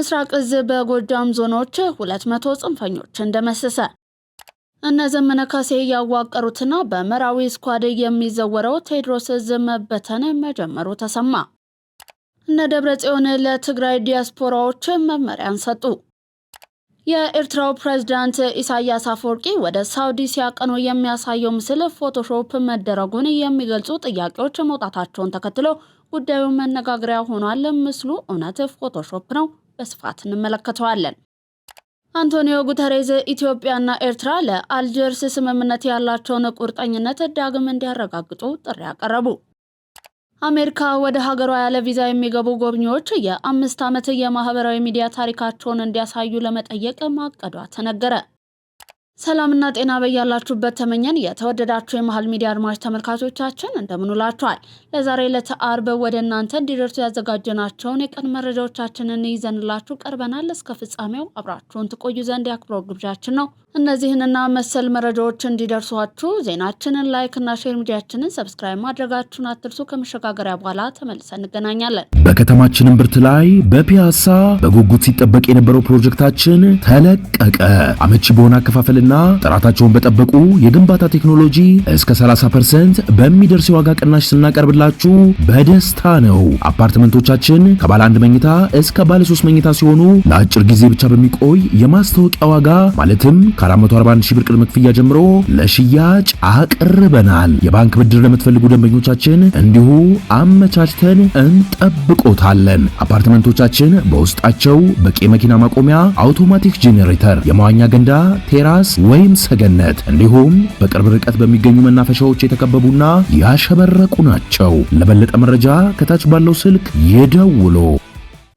ምስራቅ እዝ በጎጃም ዞኖች 200 ጽንፈኞችን ደመሰሰ። እነ ዘመነ ካሴ ያዋቀሩትና በመራዊ ስኳድ የሚዘወረው ቴዎድሮስ እዝ መበተን መጀመሩ ተሰማ። እነ ደብረጽዮን ለትግራይ ዲያስፖራዎች መመሪያን ሰጡ። የኤርትራው ፕሬዝዳንት ኢሳያስ አፈወርቂ ወደ ሳውዲ ሲያቀኑ የሚያሳየው ምስል ፎቶሾፕ መደረጉን የሚገልጹ ጥያቄዎች መውጣታቸውን ተከትሎ ጉዳዩ መነጋገሪያ ሆኗል። ምስሉ እውነት ፎቶሾፕ ነው? በስፋት እንመለከተዋለን። አንቶኒዮ ጉተሬዝ ኢትዮጵያና ኤርትራ ለአልጀርስ ስምምነት ያላቸውን ቁርጠኝነት ዳግም እንዲያረጋግጡ ጥሪ ያቀረቡ። አሜሪካ ወደ ሀገሯ ያለ ቪዛ የሚገቡ ጎብኚዎች የ5 ዓመት የማህበራዊ ሚዲያ ታሪካቸውን እንዲያሳዩ ለመጠየቅ ማቀዷ ተነገረ። ሰላምና ጤና በያላችሁበት ተመኘን። የተወደዳችሁ የመሃል ሚዲያ አድማጭ ተመልካቾቻችን እንደምንውላችኋል። ለዛሬ ለተአርብ ወደ እናንተ እንዲደርሱ ያዘጋጀናቸውን የቀን መረጃዎቻችንን ይዘንላችሁ ቀርበናል። እስከ ፍጻሜው አብራችሁን ትቆዩ ዘንድ የአክብሮት ግብዣችን ነው። እነዚህንና መሰል መረጃዎች እንዲደርሷችሁ ዜናችንን ላይክ እና ሼር፣ ሚዲያችንን ሰብስክራይብ ማድረጋችሁን አትርሱ። ከመሸጋገሪያ በኋላ ተመልሰን እንገናኛለን። በከተማችን እምብርት ላይ በፒያሳ በጉጉት ሲጠበቅ የነበረው ፕሮጀክታችን ተለቀቀ። አመቺ በሆነ አከፋፈልና ጥራታቸውን በጠበቁ የግንባታ ቴክኖሎጂ እስከ 30% በሚደርስ የዋጋ ቅናሽ ስናቀርብላችሁ በደስታ ነው። አፓርትመንቶቻችን ከባለ 1 መኝታ እስከ ባለ 3 መኝታ ሲሆኑ ለአጭር ጊዜ ብቻ በሚቆይ የማስታወቂያ ዋጋ ማለትም ከ441 ሺህ ብር ቅድመ ክፍያ ጀምሮ ለሽያጭ አቅርበናል። የባንክ ብድር ለምትፈልጉ ደንበኞቻችን እንዲሁ አመቻችተን እንጠብቆታለን። አፓርትመንቶቻችን በውስጣቸው በቂ መኪና ማቆሚያ፣ አውቶማቲክ ጄኔሬተር፣ የመዋኛ ገንዳ፣ ቴራስ ወይም ሰገነት እንዲሁም በቅርብ ርቀት በሚገኙ መናፈሻዎች የተከበቡና ያሸበረቁ ናቸው። ለበለጠ መረጃ ከታች ባለው ስልክ ይደውሉ።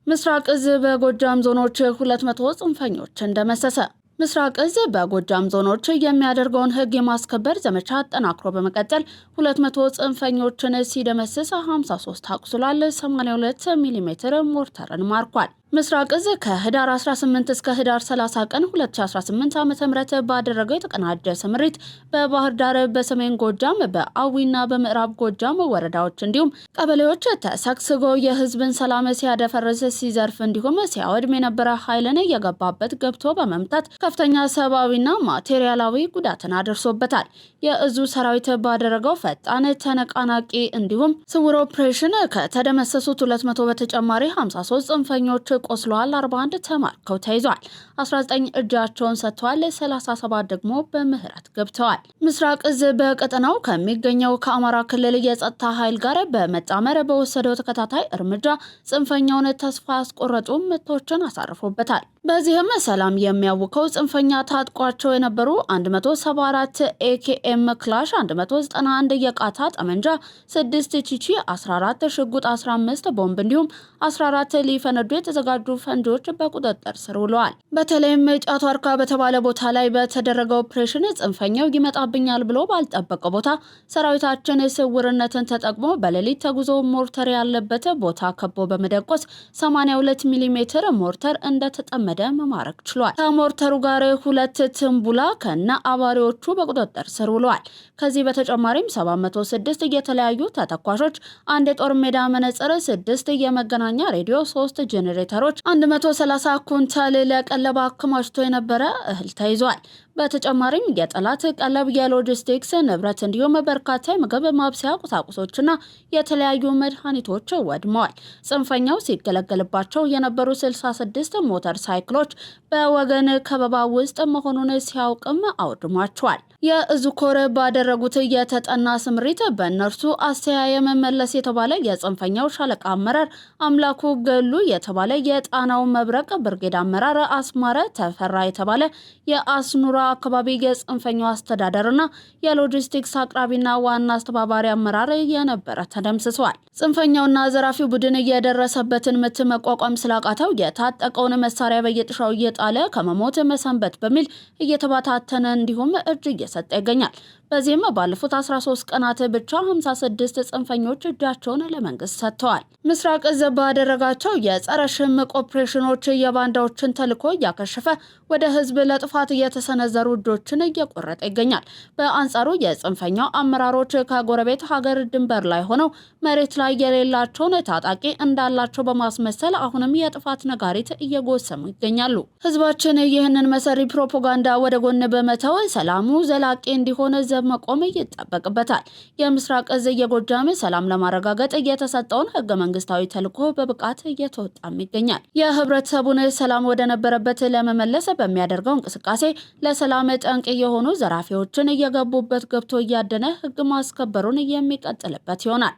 ምስራቅ እዝ በጎጃም ዞኖች 200 ጽንፈኞችን ደመሰሰ። ምስራቅ እዝ በጎጃም ዞኖች የሚያደርገውን ሕግ የማስከበር ዘመቻ አጠናክሮ በመቀጠል 200 ጽንፈኞችን ሲደመስስ 53 አቁስሏል። 82 ሚሜ ሞርተርን ማርኳል። ምስራቅ እዝ ከህዳር 18 እስከ ህዳር 30 ቀን 2018 ዓ.ም ባደረገው የተቀናጀ ስምሪት በባህር ዳር፣ በሰሜን ጎጃም፣ በአዊና በምዕራብ ጎጃም ወረዳዎች እንዲሁም ቀበሌዎች ተሰግስጎ የህዝብን ሰላም ሲያደፈርስ፣ ሲዘርፍ እንዲሁም ሲያወድም የነበረ ኃይልን የገባበት ገብቶ በመምታት ከፍተኛ ሰብአዊና ማቴሪያላዊ ጉዳትን አድርሶበታል። የእዙ ሰራዊት ባደረገው ፈጣን ተነቃናቂ እንዲሁም ስውር ኦፕሬሽን ከተደመሰሱት 200 በተጨማሪ 53 ጽንፈኞች ቆስለዋል። 41 ተማርከው ተይዟል። 19 እጃቸውን ሰጥተዋል። 37 ደግሞ በምህረት ገብተዋል። ምስራቅ እዝ በቀጠናው ከሚገኘው ከአማራ ክልል የጸጥታ ኃይል ጋር በመጣመር በወሰደው ተከታታይ እርምጃ ጽንፈኛውን ተስፋ ያስቆረጡ ምቶችን አሳርፎበታል። በዚህም ሰላም የሚያውከው ጽንፈኛ ታጥቋቸው የነበሩ 174 ኤኬኤም ክላሽ፣ 191 የቃታ ጠመንጃ፣ 6 ቺቺ፣ 14 ሽጉጥ፣ 15 ቦምብ እንዲሁም 14 ሊፈነዱ የተዘጋጁ ፈንጂዎች በቁጥጥር ስር ውለዋል። በተለይም ጫቱ አርካ በተባለ ቦታ ላይ በተደረገው ኦፕሬሽን ጽንፈኛው ይመጣብኛል ብሎ ባልጠበቀው ቦታ ሰራዊታችን ስውርነትን ተጠቅሞ በሌሊት ተጉዞ ሞርተር ያለበት ቦታ ከቦ በመደቆስ 82 ሚሜ ሞርተር እንደተጠመደ መማረክ ችሏል። ከሞርተሩ ጋር 2 ትንቡላ ከነ አባሪዎቹ በቁጥጥር ስር ውለዋል። ከዚህ በተጨማሪም 706 የተለያዩ ተተኳሾች፣ 1 የጦር ሜዳ መነጽር፣ 6 የመገናኛ ሬዲዮ፣ 3 ጄኔሬተሮች፣ 130 ኩንታል ለቀለብ አከማችቶ የነበረ እህል ተይዟል። በተጨማሪም የጠላት ቀለብ፣ የሎጂስቲክስ ንብረት እንዲሁም በርካታ የምግብ ማብሰያ ቁሳቁሶችና የተለያዩ መድኃኒቶች ወድመዋል። ጽንፈኛው ሲገለገልባቸው የነበሩ 66 ሞተር ሳይክሎች በወገን ከበባ ውስጥ መሆኑን ሲያውቅም አውድሟቸዋል። የእዙ ኮር ባደረጉት የተጠና ስምሪት በእነርሱ አስተያየም መለስ የተባለ የጽንፈኛው ሻለቃ አመራር፣ አምላኩ ገሉ የተባለ የጣናው መብረቅ ብርጌድ አመራር፣ አስማረ ተፈራ የተባለ የአስኑራ አካባቢ የጽንፈኛው አስተዳደርና የሎጂስቲክስ አቅራቢና ዋና አስተባባሪ አመራር የነበረ ተደምስሰዋል። ጽንፈኛውና ዘራፊው ቡድን የደረሰበትን ምት መቋቋም ስላቃተው የታጠቀውን መሳሪያ በየጥሻው እየጣለ ከመሞት መሰንበት በሚል እየተባታተነ እንዲሁም እጅ እየሰጠ ይገኛል። በዚህም ባለፉት 13 ቀናት ብቻ 56 ጽንፈኞች እጃቸውን ለመንግስት ሰጥተዋል። ምስራቅ እዝ ባደረጋቸው የጸረ ሽምቅ ኦፕሬሽኖች የባንዳዎችን ተልዕኮ እያከሸፈ ወደ ህዝብ ለጥፋት እየተሰነዘሩ እጆችን እየቆረጠ ይገኛል። በአንጻሩ የጽንፈኛው አመራሮች ከጎረቤት ሀገር ድንበር ላይ ሆነው መሬት ላይ የሌላቸውን ታጣቂ እንዳላቸው በማስመሰል አሁንም የጥፋት ነጋሪት እየጎሰሙ ይገኛሉ። ህዝባችን ይህንን መሰሪ ፕሮፓጋንዳ ወደ ጎን በመተው ሰላሙ ዘላቂ እንዲሆን ዘብ መቆም ይጠበቅበታል። የምስራቅ እዝ የጎጃም ሰላም ለማረጋገጥ የተሰጠውን ህገ መንግስታዊ ተልዕኮ በብቃት እየተወጣም ይገኛል። የህብረተሰቡን ሰላም ወደ ነበረበት ለመመለስ በሚያደርገው እንቅስቃሴ ለሰላም ጠንቅ የሆኑ ዘራፊዎችን እየገቡበት ገብቶ እያደነ ህግ ማስከበሩን የሚቀጥልበት ይሆናል።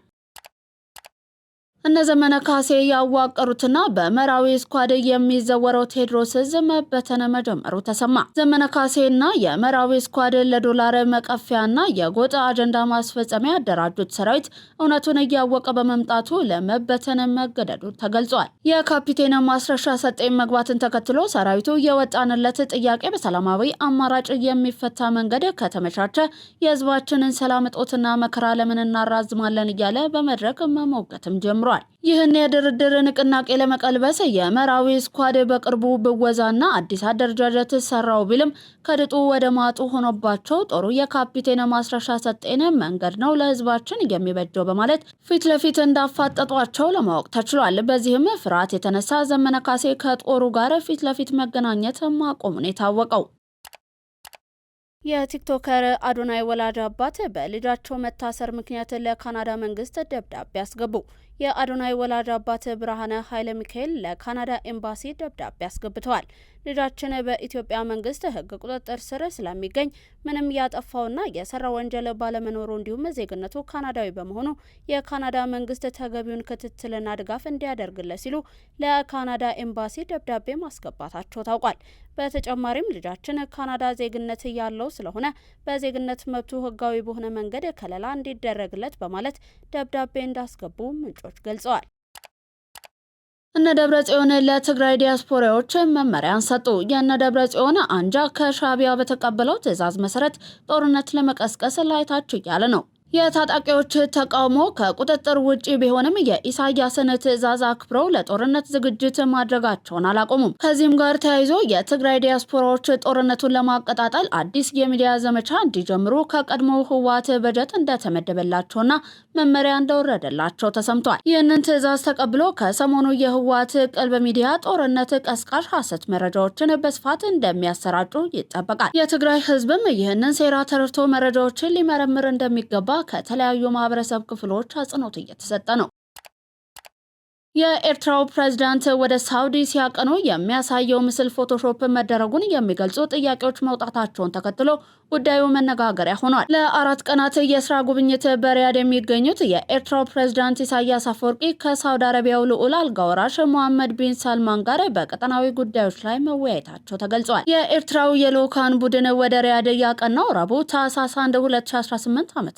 እነ ዘመነ ካሴ ያዋቀሩትና በመራዊ ስኳድ የሚዘወረው ቴዎድሮስ እዝ መበተን መጀመሩ ተሰማ። ዘመነ ካሴና የመራዊ ስኳድ ለዶላር መቀፊያና የጎጥ አጀንዳ ማስፈጸሚያ ያደራጁት ሰራዊት እውነቱን እያወቀ በመምጣቱ ለመበተን መገደዱ ተገልጿል። የካፒቴን ማስረሻ ሰጤን መግባትን ተከትሎ ሰራዊቱ የወጣንለት ጥያቄ በሰላማዊ አማራጭ የሚፈታ መንገድ ከተመቻቸ የህዝባችንን ሰላም እጦትና መከራ ለምን እናራዝማለን እያለ በመድረክ መሞገትም ጀምሯል። ይህን የድርድር ንቅናቄ ለመቀልበስ የመራዊ ስኳድ በቅርቡ ብወዛና አዲስ አደረጃጀት ሰራው ቢልም ከድጡ ወደ ማጡ ሆኖባቸው ጦሩ የካፒቴን ማስረሻ ሰጤን መንገድ ነው ለህዝባችን የሚበጀው በማለት ፊት ለፊት እንዳፋጠጧቸው ለማወቅ ተችሏል። በዚህም ፍርሃት የተነሳ ዘመነ ካሴ ከጦሩ ጋር ፊት ለፊት መገናኘት ማቆሙን የታወቀው። የቲክቶከር አዶናይ ወላጅ አባት በልጃቸው መታሰር ምክንያት ለካናዳ መንግስት ደብዳቤ አስገቡ። የአዶናይ ወላጅ አባት ብርሃነ ኃይለ ሚካኤል ለካናዳ ኤምባሲ ደብዳቤ አስገብተዋል። ልጃችን በኢትዮጵያ መንግስት ህግ ቁጥጥር ስር ስለሚገኝ ምንም ያጠፋውና የሰራ ወንጀል ባለመኖሩ እንዲሁም ዜግነቱ ካናዳዊ በመሆኑ የካናዳ መንግስት ተገቢውን ክትትልና ድጋፍ እንዲያደርግለት ሲሉ ለካናዳ ኤምባሲ ደብዳቤ ማስገባታቸው ታውቋል። በተጨማሪም ልጃችን ካናዳ ዜግነት ያለው ስለሆነ በዜግነት መብቱ ህጋዊ በሆነ መንገድ ከለላ እንዲደረግለት በማለት ደብዳቤ እንዳስገቡ ምንጮች ገልጸዋል። እነ ደብረጽዮን ለትግራይ ዲያስፖራዎች መመሪያን ሰጡ። የእነ ደብረጽዮን አንጃ ከሻዕቢያ በተቀበለው ትዕዛዝ መሰረት ጦርነት ለመቀስቀስ ላይታች እያለ ነው። የታጣቂዎች ተቃውሞ ከቁጥጥር ውጪ ቢሆንም የኢሳያስን ትዕዛዝ አክብረው ለጦርነት ዝግጅት ማድረጋቸውን አላቆሙም። ከዚህም ጋር ተያይዞ የትግራይ ዲያስፖራዎች ጦርነቱን ለማቀጣጠል አዲስ የሚዲያ ዘመቻ እንዲጀምሩ ከቀድሞው ህወሓት በጀት እንደተመደበላቸውና መመሪያ እንደወረደላቸው ተሰምቷል። ይህንን ትዕዛዝ ተቀብሎ ከሰሞኑ የህወሓት ቀልብ ሚዲያ ጦርነት ቀስቃሽ ሐሰት መረጃዎችን በስፋት እንደሚያሰራጩ ይጠበቃል። የትግራይ ህዝብም ይህንን ሴራ ተረድቶ መረጃዎችን ሊመረምር እንደሚገባ ከተለያዩ ማህበረሰብ ክፍሎች አጽንኦት እየተሰጠ ነው። የኤርትራው ፕሬዝዳንት ወደ ሳውዲ ሲያቀኑ የሚያሳየው ምስል ፎቶሾፕ መደረጉን የሚገልጹ ጥያቄዎች መውጣታቸውን ተከትሎ ጉዳዩ መነጋገሪያ ሆኗል። ለ4 ቀናት የስራ ጉብኝት በሪያድ የሚገኙት የኤርትራው ፕሬዝዳንት ኢሳያስ አፈወርቂ ከሳውዲ አረቢያው ልዑል አልጋ ወራሽ መሐመድ ቢን ሳልማን ጋር በቀጠናዊ ጉዳዮች ላይ መወያየታቸው ተገልጿል። የኤርትራው የልዑካን ቡድን ወደ ሪያድ ያቀናው ረቡዕ ታህሳስ 1 2018 ዓ.ም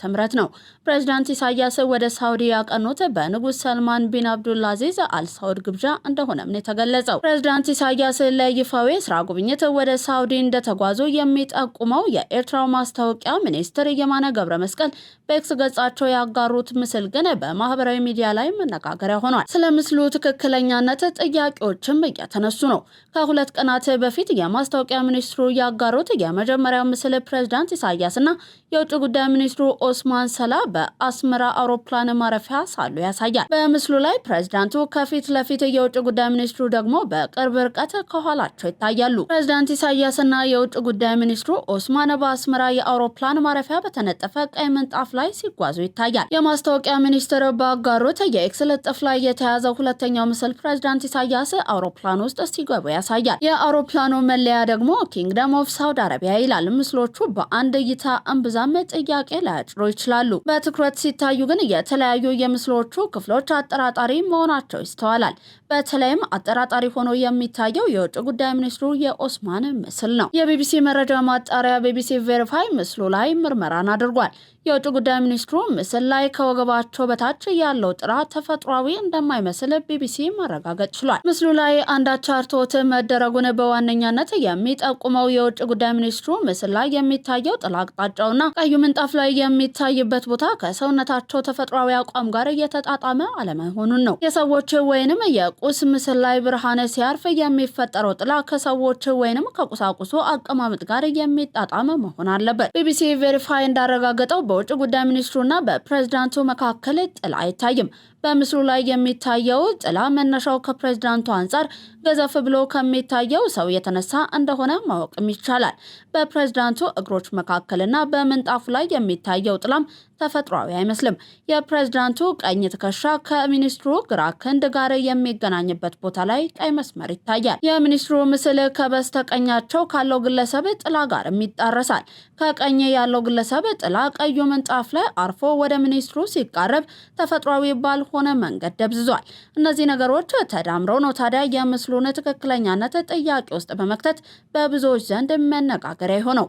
ነው። ፕሬዝዳንት ኢሳያስ ወደ ሳውዲ ያቀኑት በንጉስ ሰልማን ቢን አብዱልአዚዝ አልሳውድ ግብዣ እንደሆነም ነው የተገለጸው። ፕሬዝዳንት ኢሳያስ ለይፋዊ ስራ ጉብኝት ወደ ሳውዲ እንደተጓዙ የሚጠቁመው የኤርትራው ማስታወቂያ ሚኒስትር የማነ ገብረ መስቀል በኤክስ ገጻቸው ያጋሩት ምስል ግን በማህበራዊ ሚዲያ ላይ መነጋገሪያ ሆኗል። ስለ ምስሉ ትክክለኛነት ጥያቄዎችም እየተነሱ ነው። ከ2 ቀናት በፊት የማስታወቂያ ሚኒስትሩ ያጋሩት የመጀመሪያው ምስል ፕሬዝዳንት ኢሳያስና የውጭ ጉዳይ ሚኒስትሩ ኦስማን ሰላ በአስመራ አውሮፕላን ማረፊያ ሳሉ ያሳያል። በምስሉ ላይ ፕሬዝዳንቱ ከፊት ለፊት፣ የውጭ ጉዳይ ሚኒስትሩ ደግሞ በቅርብ ርቀት ከኋላቸው ይታያሉ። ፕሬዝዳንት ኢሳያስና የውጭ ጉዳይ ሚኒስትሩ ኦስማን በአስመራ የአውሮፕላን ማረፊያ በተነጠፈ ቀይ ምንጣፍ ላይ ሲጓዙ ይታያል። የማስታወቂያ ሚኒስትር ባጋሩት የኤክስ ልጥፍ ላይ የተያዘው ሁለተኛው ምስል ፕሬዝዳንት ኢሳያስ አውሮፕላን ውስጥ ሲገቡ ያሳያል። የአውሮፕላኑ መለያ ደግሞ ኪንግደም ኦፍ ሳውዲ አረቢያ ይላል። ምስሎቹ በአንድ እይታ እምብዛም ጥያቄ ላያጭሩ ይችላሉ። በትኩረት ሲታዩ ግን የተለያዩ የምስሎቹ ክፍሎች አጠራጣሪ መሆናቸው ይስተዋላል። በተለይም አጠራጣሪ ሆኖ የሚታየው የውጭ ጉዳይ ሚኒስትሩ የኦስማን ምስል ነው። የቢቢሲ መረጃ ማጣሪያ ቢቢሲ ቬሪፋይ ምስሉ ላይ ምርመራን አድርጓል። የውጭ ጉዳይ ሚኒስትሩ ምስል ላይ ከወገባቸው በታች ያለው ጥላ ተፈጥሯዊ እንደማይመስል ቢቢሲ ማረጋገጥ ችሏል። ምስሉ ላይ አንዳች አርቶት መደረጉን በዋነኛነት የሚጠቁመው የውጭ ጉዳይ ሚኒስትሩ ምስል ላይ የሚታየው ጥላ አቅጣጫውና ቀዩ ምንጣፍ ላይ የሚታይበት ቦታ ከሰውነታቸው ተፈጥሯዊ አቋም ጋር እየተጣጣመ አለመሆኑን ነው። የሰዎች ወይንም የቁስ ምስል ላይ ብርሃን ሲያርፍ የሚፈጠረው ጥላ ከሰዎች ወይንም ከቁሳቁሱ አቀማመጥ ጋር የሚጣጣም መሆን አለበት። ቢቢሲ ቬሪፋይ እንዳረጋገጠው በውጭ ጉዳይ ሚኒስትሩና በፕሬዝዳንቱ መካከል ጥላ አይታይም። በምስሉ ላይ የሚታየው ጥላ መነሻው ከፕሬዝዳንቱ አንጻር ገዘፍ ብሎ ከሚታየው ሰው የተነሳ እንደሆነ ማወቅም ይቻላል። በፕሬዝዳንቱ እግሮች መካከልና በምንጣፉ ላይ የሚታየው ጥላም ተፈጥሯዊ አይመስልም። የፕሬዝዳንቱ ቀኝ ትከሻ ከሚኒስትሩ ግራ ክንድ ጋር የሚገናኝበት ቦታ ላይ ቀይ መስመር ይታያል። የሚኒስትሩ ምስል ከበስተቀኛቸው ካለው ግለሰብ ጥላ ጋርም ይጣረሳል። ከቀኝ ያለው ግለሰብ ጥላ ቀዩ ምንጣፍ ላይ አርፎ ወደ ሚኒስትሩ ሲቃረብ ተፈጥሯዊ ባልሆነ መንገድ ደብዝዟል። እነዚህ ነገሮች ተዳምረው ነው ታዲያ የምስሉን ትክክለኛነት ጥያቄ ውስጥ በመክተት በብዙዎች ዘንድ መነጋገሪያ የሆነው።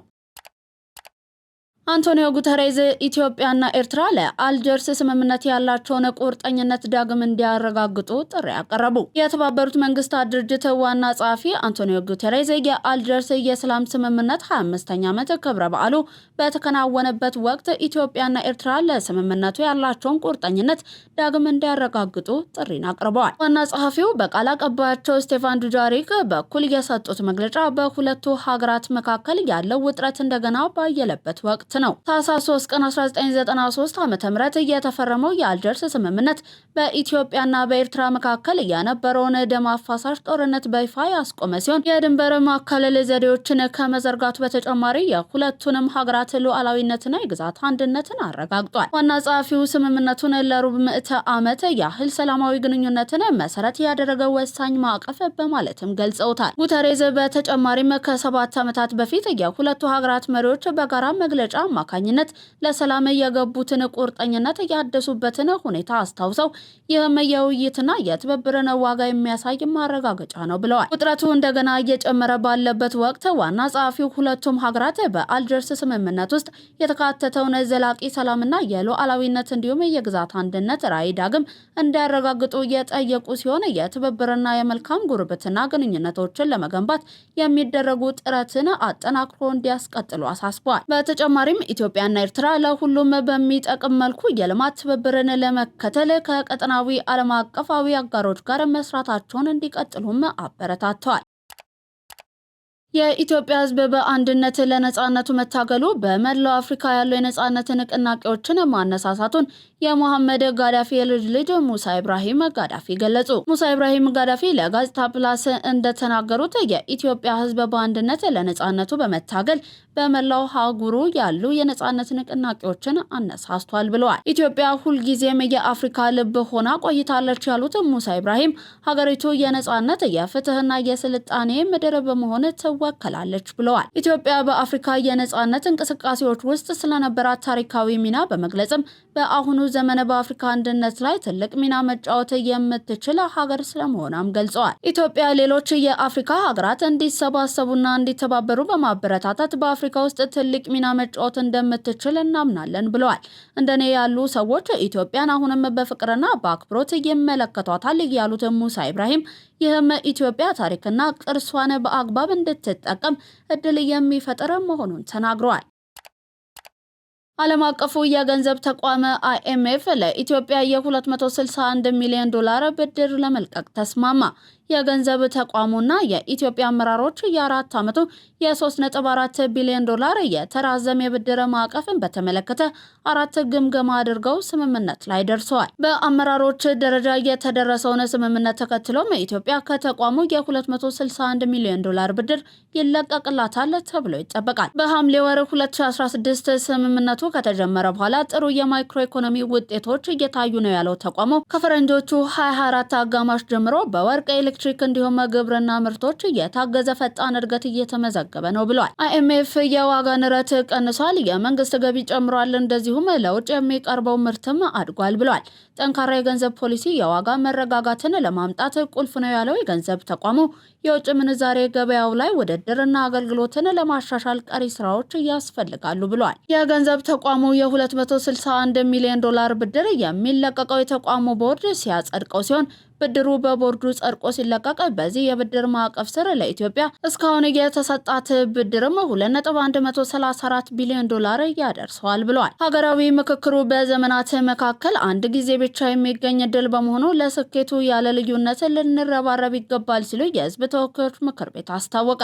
አንቶኒዮ ጉተሬዝ ኢትዮጵያና ኤርትራ ለአልጀርስ ስምምነት ያላቸውን ቁርጠኝነት ዳግም እንዲያረጋግጡ ጥሪ ያቀረቡ። የተባበሩት መንግስታት ድርጅት ዋና ጸሐፊ አንቶኒዮ ጉተሬዝ የአልጀርስ የሰላም ስምምነት 25ኛ ዓመት ክብረ በዓሉ በተከናወነበት ወቅት ኢትዮጵያና ኤርትራ ለስምምነቱ ያላቸውን ቁርጠኝነት ዳግም እንዲያረጋግጡ ጥሪን አቅርበዋል። ዋና ጸሐፊው በቃል አቀባያቸው ስቴፋን ዱጃሪክ በኩል የሰጡት መግለጫ በሁለቱ ሀገራት መካከል ያለው ውጥረት እንደገና ባየለበት ወቅት ነው። ታህሳስ 3 ቀን 1993 ዓ.ም የተፈረመው የአልጀርስ ስምምነት በኢትዮጵያና በኤርትራ መካከል የነበረውን ደም አፋሳሽ ጦርነት በይፋ ያስቆመ ሲሆን የድንበር ማካለል ዘዴዎችን ከመዘርጋቱ በተጨማሪ የሁለቱንም ሀገራት ሉዓላዊነትና የግዛት አንድነትን አረጋግጧል። ዋና ጸሐፊው ስምምነቱን ለሩብ ምዕተ ዓመት ያህል ሰላማዊ ግንኙነትን መሰረት ያደረገ ወሳኝ ማዕቀፍ በማለትም ገልጸውታል። ጉተሬዝ በተጨማሪም ከ7 ዓመታት በፊት የሁለቱ ሀገራት መሪዎች በጋራ መግለጫ አማካኝነት ለሰላም የገቡትን ቁርጠኝነት ያደሱበትን ሁኔታ አስታውሰው ይህም የውይይትና የትብብርን ዋጋ የሚያሳይ ማረጋገጫ ነው ብለዋል። ውጥረቱ እንደገና እየጨመረ ባለበት ወቅት ዋና ጸሐፊው ሁለቱም ሀገራት በአልጀርስ ስምምነት ውስጥ የተካተተውን ዘላቂ ሰላምና የሉዓላዊነት እንዲሁም የግዛት አንድነት ራዕይ ዳግም እንዲያረጋግጡ የጠየቁ ሲሆን የትብብርና የመልካም ጉርብትና ግንኙነቶችን ለመገንባት የሚደረጉ ጥረትን አጠናክሮ እንዲያስቀጥሉ አሳስበዋል። በተጨማሪም ኢትዮጵያና ኤርትራ ለሁሉም በሚጠቅም መልኩ የልማት ትብብርን ለመከተል ከቀጠናዊ ዓለም አቀፋዊ አጋሮች ጋር መስራታቸውን እንዲቀጥሉም አበረታተዋል። የኢትዮጵያ ሕዝብ በአንድነት ለነጻነቱ መታገሉ በመላው አፍሪካ ያሉ የነጻነት ንቅናቄዎችን ማነሳሳቱን የሞሐመድ ጋዳፊ የልጅ ልጅ ሙሳ ኢብራሂም ጋዳፊ ገለጹ። ሙሳ ኢብራሂም ጋዳፊ ለጋዜጣ ፕላስ እንደተናገሩት የኢትዮጵያ ሕዝብ በአንድነት ለነጻነቱ በመታገል በመላው ሀገሩ ያሉ የነጻነት ንቅናቄዎችን አነሳስቷል ብለዋል። ኢትዮጵያ ሁልጊዜም የአፍሪካ ልብ ሆና ቆይታለች ያሉት ሙሳ ኢብራሂም ሀገሪቱ የነጻነት የፍትህና የስልጣኔ ምድር በመሆን ትወከላለች ብለዋል። ኢትዮጵያ በአፍሪካ የነጻነት እንቅስቃሴዎች ውስጥ ስለነበራት ታሪካዊ ሚና በመግለጽም በአሁኑ ዘመን በአፍሪካ አንድነት ላይ ትልቅ ሚና መጫወት የምትችል ሀገር ስለመሆኗም ገልጸዋል። ኢትዮጵያ ሌሎች የአፍሪካ ሀገራት እንዲሰባሰቡና እንዲተባበሩ በማበረታታት በአፍሪካ ውስጥ ትልቅ ሚና መጫወት እንደምትችል እናምናለን ብለዋል። እንደኔ ያሉ ሰዎች ኢትዮጵያን አሁንም በፍቅርና በአክብሮት ይመለከቷታል ያሉት ሙሳ ኢብራሂም ይህም ኢትዮጵያ ታሪክና ቅርሷን በአግባብ እንድትጠቀም እድል የሚፈጥር መሆኑን ተናግረዋል። ዓለም አቀፉ የገንዘብ ተቋም IMF ለኢትዮጵያ የ261 ሚሊዮን ዶላር ብድር ለመልቀቅ ተስማማ። የገንዘብ ተቋሙና የኢትዮጵያ አመራሮች የ4 ዓመቱ የ3.4 ቢሊዮን ዶላር የተራዘመ የብድር ማዕቀፍን በተመለከተ 4 ግምገማ አድርገው ስምምነት ላይ ደርሰዋል። በአመራሮች ደረጃ የተደረሰውን ስምምነት ተከትሎም ኢትዮጵያ ከተቋሙ የ261 ሚሊዮን ዶላር ብድር ይለቀቅላታል ተብሎ ይጠበቃል። በሐምሌ ወር 2016 ስምምነቱ ከተጀመረ በኋላ ጥሩ የማይክሮ ኢኮኖሚ ውጤቶች እየታዩ ነው ያለው ተቋሙ ከፈረንጆቹ 2024 አጋማሽ ጀምሮ በወርቅ በኤሌክትሪክ እንዲሁም ግብርና ምርቶች የታገዘ ፈጣን እድገት እየተመዘገበ ነው ብሏል። IMF የዋጋ ንረት ቀንሷል፣ የመንግስት ገቢ ጨምሯል፣ እንደዚሁም ለውጭ የሚቀርበው ምርትም አድጓል ብሏል። ጠንካራ የገንዘብ ፖሊሲ የዋጋ መረጋጋትን ለማምጣት ቁልፍ ነው ያለው የገንዘብ ተቋሙ የውጭ ምንዛሬ ገበያው ላይ ውድድርና አገልግሎትን ለማሻሻል ቀሪ ስራዎች ያስፈልጋሉ ብሏል። የገንዘብ ተቋሙ የ$261 ሚሊዮን ብድር የሚለቀቀው የተቋሙ ቦርድ ሲያጸድቀው ሲሆን ብድሩ በቦርዱ ጸድቆ ሲለቀቅ በዚህ የብድር ማዕቀፍ ስር ለኢትዮጵያ እስካሁን የተሰጣት ብድርም $2.134 ቢሊዮን ያደርሰዋል ብሏል። ሀገራዊ ምክክሩ በዘመናት መካከል አንድ ጊዜ ብቻ የሚገኝ እድል በመሆኑ ለስኬቱ ያለ ልዩነት ልንረባረብ ይገባል ሲሉ የህዝብ ተወካዮች ምክር ቤት አስታወቀ።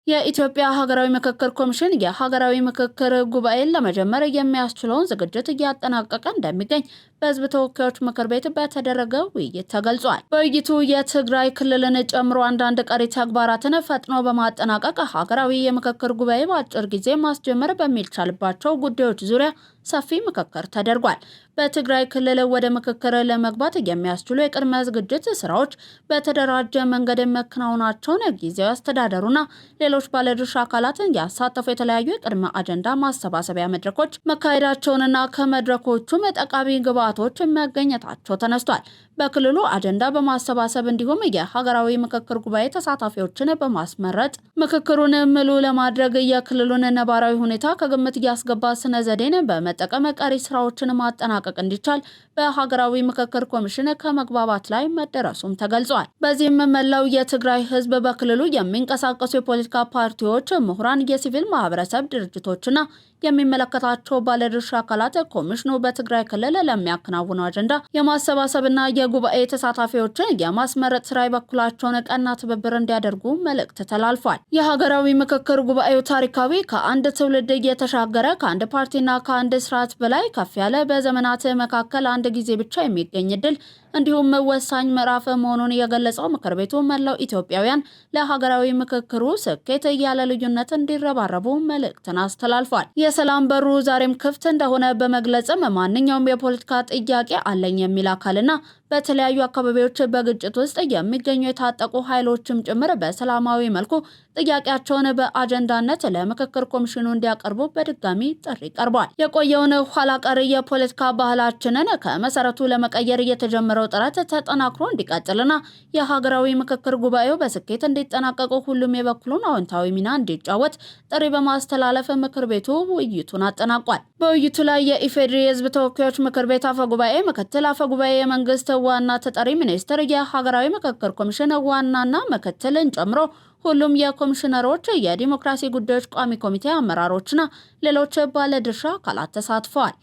የኢትዮጵያ ሀገራዊ ምክክር ኮሚሽን የሀገራዊ ምክክር ጉባኤን ለመጀመር የሚያስችለውን ዝግጅት እያጠናቀቀ እንደሚገኝ በህዝብ ተወካዮች ምክር ቤት በተደረገ ውይይት ተገልጿል። በውይይቱ የትግራይ ክልልን ጨምሮ አንዳንድ ቀሪ ተግባራትን ፈጥኖ በማጠናቀቅ ሀገራዊ የምክክር ጉባኤ በአጭር ጊዜ ማስጀመር በሚቻልባቸው ጉዳዮች ዙሪያ ሰፊ ምክክር ተደርጓል። በትግራይ ክልል ወደ ምክክር ለመግባት የሚያስችሉ የቅድመ ዝግጅት ስራዎች በተደራጀ መንገድ መከናወናቸውን ጊዜያዊ አስተዳደሩና ሌሎች ባለድርሻ አካላትን ያሳተፉ የተለያዩ የቅድመ አጀንዳ ማሰባሰቢያ መድረኮች መካሄዳቸውንና ከመድረኮቹም ጠቃሚ ግብዓቶች መገኘታቸው ተነስቷል። በክልሉ አጀንዳ በማሰባሰብ እንዲሁም የሀገራዊ ምክክር ጉባኤ ተሳታፊዎችን በማስመረጥ ምክክሩን ምሉ ለማድረግ የክልሉን ነባራዊ ሁኔታ ከግምት እያስገባ ስነ ዘዴን በመጠቀም ቀሪ ስራዎችን ማጠናቀቅ እንዲቻል በሀገራዊ ምክክር ኮሚሽን ከመግባባት ላይ መደረሱም ተገልጿል። በዚህም መላው የትግራይ ህዝብ በክልሉ የሚንቀሳቀሱ የፖለቲካ ፓርቲዎች፣ ምሁራን፣ የሲቪል ማህበረሰብ ድርጅቶችና የሚመለከታቸው ባለድርሻ አካላት ኮሚሽኑ በትግራይ ክልል ለሚያከናውነው አጀንዳ የማሰባሰብና የጉባኤ ተሳታፊዎችን የማስመረጥ ስራ የበኩላቸውን ቀና ትብብር እንዲያደርጉ መልእክት ተላልፏል። የሀገራዊ ምክክር ጉባኤው ታሪካዊ፣ ከአንድ ትውልድ እየተሻገረ፣ ከአንድ ፓርቲና ከአንድ ስርዓት በላይ ከፍ ያለ፣ በዘመናት መካከል አንድ ጊዜ ብቻ የሚገኝ እድል እንዲሁም ወሳኝ ምዕራፍ መሆኑን የገለጸው ምክር ቤቱ መላው ኢትዮጵያውያን ለሀገራዊ ምክክሩ ስኬት ያለ ልዩነት እንዲረባረቡ መልእክትን አስተላልፏል። የሰላም በሩ ዛሬም ክፍት እንደሆነ በመግለጽም ማንኛውም የፖለቲካ ጥያቄ አለኝ የሚል አካልና በተለያዩ አካባቢዎች በግጭት ውስጥ የሚገኙ የታጠቁ ኃይሎችም ጭምር በሰላማዊ መልኩ ጥያቄያቸውን በአጀንዳነት ለምክክር ኮሚሽኑ እንዲያቀርቡ በድጋሚ ጥሪ ቀርቧል። የቆየውን ኋላ ቀር የፖለቲካ ባህላችንን ከመሰረቱ ለመቀየር የተጀመረው ጥረት ተጠናክሮ እንዲቀጥልና የሀገራዊ ምክክር ጉባኤው በስኬት እንዲጠናቀቁ ሁሉም የበኩሉን አዎንታዊ ሚና እንዲጫወት ጥሪ በማስተላለፍ ምክር ቤቱ ውይይቱን አጠናቋል። በውይይቱ ላይ የኢፌዴሪ የህዝብ ተወካዮች ምክር ቤት አፈ ጉባኤ፣ ምክትል አፈ ጉባኤ፣ የመንግስት ዋና ተጠሪ ሚኒስትር፣ የሀገራዊ ምክክር ኮሚሽን ዋናና ምክትልን ጨምሮ ሁሉም የኮሚሽነሮች፣ የዲሞክራሲ ጉዳዮች ቋሚ ኮሚቴ አመራሮችና ሌሎች ባለድርሻ አካላት ተሳትፈዋል።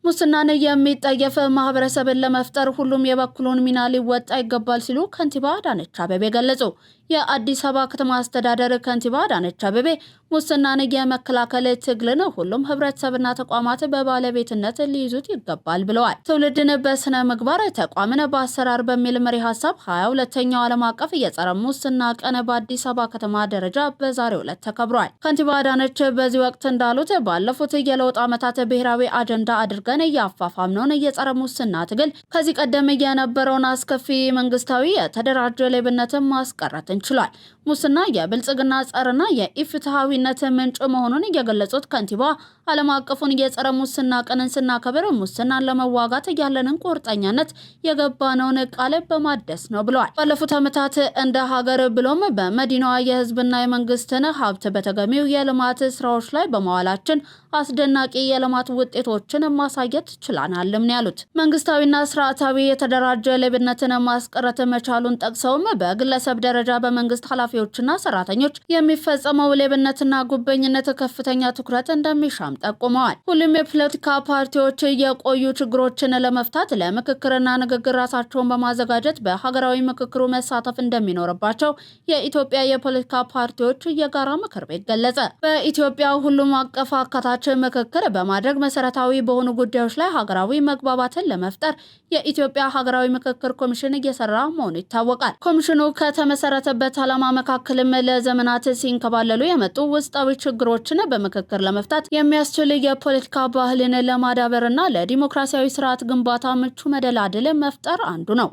ሙስናን የሚጠየፍ ማህበረሰብን ለመፍጠር ሁሉም የበኩሉን ሚና ሊወጣ ይገባል ሲሉ ከንቲባ አዳነች አቤቤ ገለጹ። የአዲስ አበባ ከተማ አስተዳደር ከንቲባ አዳነች አቤቤ ሙስናን የመከላከል ትግልን ሁሉም ህብረተሰብና ተቋማት በባለቤትነት ሊይዙት ይገባል ብለዋል። ትውልድን በስነ ምግባር ተቋምን በአሰራር በሚል መሪ ሀሳብ 22ኛው ዓለም አቀፍ የጸረ ሙስና ቀን በአዲስ አበባ ከተማ ደረጃ በዛሬው ዕለት ተከብሯል። ከንቲባ አዳነች በዚህ ወቅት እንዳሉት ባለፉት የለውጥ ዓመታት ብሔራዊ አጀንዳ አድርገን እያፋፋምነውን የጸረ ሙስና ትግል ከዚህ ቀደም የነበረውን አስከፊ መንግስታዊ የተደራጀ ሌብነትን ማስቀረት እንችላል። ሙስና የብልጽግና ጸርና የኢፍትሃዊነት ምንጭ መሆኑን የገለጹት ከንቲባ ዓለም አቀፉን የጸረ ሙስና ቀንን ስናከብር ሙስናን ለመዋጋት ያለንን ቁርጠኛነት የገባነውን ቃል በማደስ ነው ብለዋል። ባለፉት ዓመታት እንደ ሀገር ብሎም በመዲናዋ የህዝብና የመንግስትን ሀብት በተገቢው የልማት ስራዎች ላይ በመዋላችን አስደናቂ የልማት ውጤቶችን ማሳየት ችለናልም ነው ያሉት። መንግስታዊና ስርዓታዊ የተደራጀ ሌብነትን ማስቀረት መቻሉን ጠቅሰውም በግለሰብ ደረጃ በመንግስት ኃላፊዎችና ሰራተኞች የሚፈጸመው ሌብነትና ጉበኝነት ከፍተኛ ትኩረት እንደሚሻም ጠቁመዋል። ሁሉም የፖለቲካ ፓርቲዎች የቆዩ ችግሮችን ለመፍታት ለምክክርና ንግግር ራሳቸውን በማዘጋጀት በሀገራዊ ምክክሩ መሳተፍ እንደሚኖርባቸው የኢትዮጵያ የፖለቲካ ፓርቲዎች የጋራ ምክር ቤት ገለጸ። በኢትዮጵያ ሁሉም አቀፍ አካታች ምክክር በማድረግ መሰረታዊ በሆኑ ጉዳዮች ላይ ሀገራዊ መግባባትን ለመፍጠር የኢትዮጵያ ሀገራዊ ምክክር ኮሚሽን እየሰራ መሆኑ ይታወቃል። ኮሚሽኑ ከተመሰረተበት ዓላማ መካከልም ለዘመናት ሲንከባለሉ የመጡ ውስጣዊ ችግሮችን በምክክር ለመፍታት የሚያስችል የፖለቲካ ባህልን ለማዳበርና ለዲሞክራሲያዊ ስርዓት ግንባታ ምቹ መደላድል መፍጠር አንዱ ነው።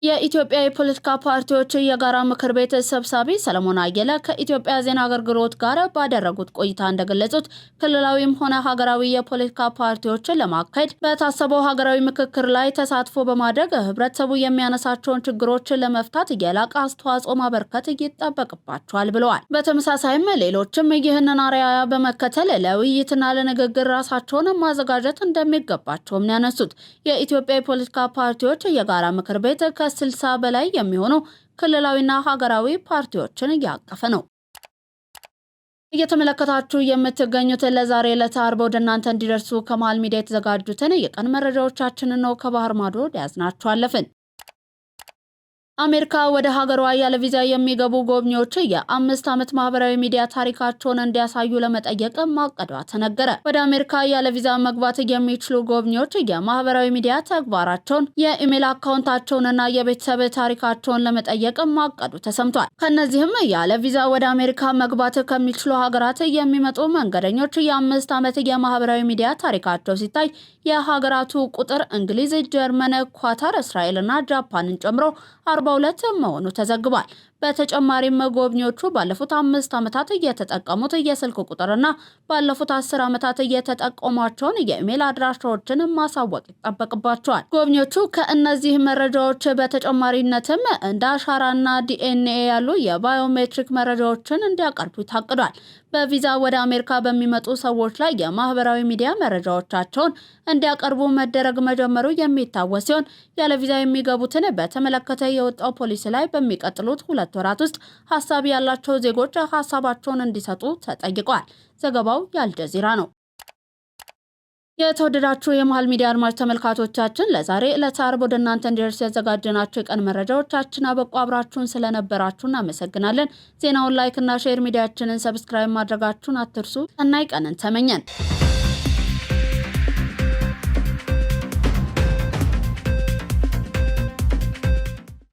የኢትዮጵያ የፖለቲካ ፓርቲዎች የጋራ ምክር ቤት ሰብሳቢ ሰለሞን አየለ ከኢትዮጵያ ዜና አገልግሎት ጋር ባደረጉት ቆይታ እንደገለጹት ክልላዊም ሆነ ሀገራዊ የፖለቲካ ፓርቲዎችን ለማካሄድ በታሰበው ሀገራዊ ምክክር ላይ ተሳትፎ በማድረግ ህብረተሰቡ የሚያነሳቸውን ችግሮች ለመፍታት የላቀ አስተዋጽኦ ማበርከት ይጠበቅባቸዋል ብለዋል። በተመሳሳይም ሌሎችም ይህንን አርአያ በመከተል ለውይይትና ለንግግር ራሳቸውን ማዘጋጀት እንደሚገባቸውም ነው ያነሱት። የኢትዮጵያ የፖለቲካ ፓርቲዎች የጋራ ምክር ቤት ከ60 በላይ የሚሆኑ ክልላዊና ሀገራዊ ፓርቲዎችን ያቀፈ ነው። እየተመለከታችሁ የምትገኙት ለዛሬ ለታርቦ ወደ እናንተ እንዲደርሱ ከመሃል ሚዲያ የተዘጋጁትን የቀን መረጃዎቻችንን ነው። ከባህር ማዶ ያዝናችሁ አለፍን። አሜሪካ ወደ ሀገሯ ያለ ቪዛ የሚገቡ ጎብኚዎች የ5 ዓመት ማህበራዊ ሚዲያ ታሪካቸውን እንዲያሳዩ ለመጠየቅ ማቀዷ ተነገረ። ወደ አሜሪካ ያለ ቪዛ መግባት የሚችሉ ጎብኚዎች የማህበራዊ ሚዲያ ተግባራቸውን፣ የኢሜል አካውንታቸውንና የቤተሰብ ታሪካቸውን ለመጠየቅ ማቀዱ ተሰምቷል። ከነዚህም ያለ ቪዛ ወደ አሜሪካ መግባት ከሚችሉ ሀገራት የሚመጡ መንገደኞች የ5 ዓመት የማህበራዊ ሚዲያ ታሪካቸው ሲታይ የሀገራቱ ቁጥር እንግሊዝ፣ ጀርመን፣ ኳታር፣ እስራኤልና ጃፓንን ጨምሮ 42 መሆኑ ተዘግቧል። በተጨማሪም ጎብኚዎቹ ባለፉት 5 ዓመታት እየተጠቀሙት የስልክ ቁጥርና ባለፉት 10 ዓመታት እየተጠቀሟቸውን የኢሜል አድራሻዎችን ማሳወቅ ይጠበቅባቸዋል። ጎብኚዎቹ ከእነዚህ መረጃዎች በተጨማሪነትም እንደ አሻራና ዲኤንኤ ያሉ የባዮሜትሪክ መረጃዎችን እንዲያቀርቡ ታቅዷል። በቪዛ ወደ አሜሪካ በሚመጡ ሰዎች ላይ የማህበራዊ ሚዲያ መረጃዎቻቸውን እንዲያቀርቡ መደረግ መጀመሩ የሚታወስ ሲሆን ያለ ቪዛ የሚገቡትን በተመለከተ የወጣው ፖሊሲ ላይ በሚቀጥሉት 2 ወራት ውስጥ ሀሳብ ያላቸው ዜጎች ሀሳባቸውን እንዲሰጡ ተጠይቋል። ዘገባው የአልጀዚራ ነው። የተወደዳችሁ የመሃል ሚዲያ አድማጭ ተመልካቾቻችን ለዛሬ ለታርቦ ወደ እናንተ እንዲደርስ ያዘጋጀናቸው የቀን መረጃዎቻችን አበቁ። አብራችሁን ስለነበራችሁ እናመሰግናለን። ዜናውን ላይክ እና ሼር፣ ሚዲያችንን ሰብስክራይብ ማድረጋችሁን አትርሱ። ቀናይ ቀንን ተመኘን።